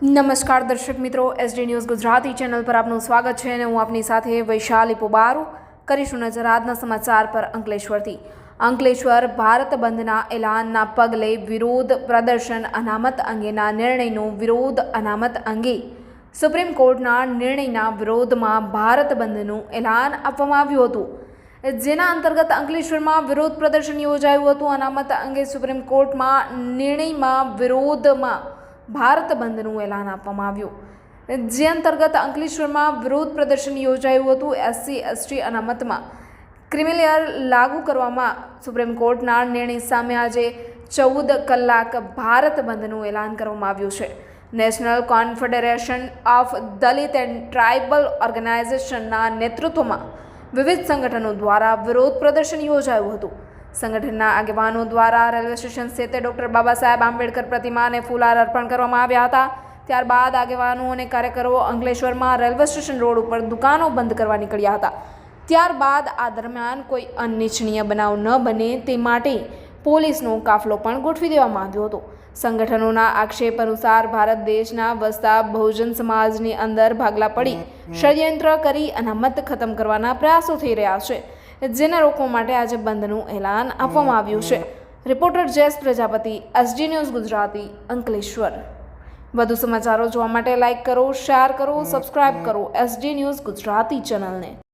નમસ્કાર દર્શક મિત્રો, એસડી ન્યૂઝ ગુજરાતી ચેનલ પર આપનું સ્વાગત છે અને હું આપની સાથે વૈશાલી પોબારુ કરીશું નજર આજના સમાચાર પર અંકલેશ્વરથી। અંકલેશ્વર ભારત બંધના એલાનના પગલે વિરોધ પ્રદર્શન અનામત અંગેના નિર્ણયનો વિરોધ અનામત અંગે સુપ્રીમ કોર્ટના નિર્ણયના વિરોધમાં ભારત બંધનું એલાન આપવામાં આવ્યું હતું, જેના અંતર્ગત અંકલેશ્વરમાં વિરોધ પ્રદર્શન યોજાયું હતું। અનામત અંગે સુપ્રીમ કોર્ટમાં નિર્ણયમાં વિરોધમાં ભારત બંધનું એલાન આપવામાં આવ્યું, જે અંતર્ગત અંકલેશ્વરમાં વિરોધ પ્રદર્શન યોજાયું હતું। SC/ST અનામતમાં ક્રિમિલેયર લાગુ કરવામાં સુપ્રીમ કોર્ટના નિર્ણય સામે આજે 14 કલાક ભારત બંધનું એલાન કરવામાં આવ્યું છે। National confederation of Dalit and tribal ઓર્ગેનાઇઝેશનના નેતૃત્વમાં વિવિધ સંગઠનો દ્વારા વિરોધ પ્રદર્શન યોજાયું હતું। સંગઠનના આગેવાનો દ્વારા રેલવે સ્ટેશન સ્થિત ડૉક્ટર બાબા સાહેબ આંબેડકર પ્રતિમાને ફૂલહાર અર્પણ કરવામાં આવ્યા હતા। ત્યારબાદ આગેવાનો અને કાર્યકરો અંકલેશ્વરમાં રેલવે સ્ટેશન રોડ ઉપર દુકાનો બંધ કરવા નીકળ્યા હતા। ત્યારબાદ આ દરમિયાન કોઈ અનિચ્છનીય બનાવ ન બને તે માટે પોલીસનો કાફલો પણ ગોઠવી દેવામાં આવ્યો હતો। સંગઠનોના આક્ષેપ અનુસાર ભારત દેશના વસતા બહુજન સમાજની અંદર ભાગલા પડી ષડયંત્ર કરી અનામત ખતમ કરવાના પ્રયાસો થઈ રહ્યા છે, જેને રોકવા માટે આજે બંધનું એલાન આપવામાં આવ્યું છે। Reporter Jayesh Prajapati, SD news Gujarati, Ankleshwar. વધુ સમાચારો જોવા માટે લાઇક કરો, શેર કરો, સબસ્ક્રાઇબ કરો એસડી ન્યૂઝ ગુજરાતી ચેનલને।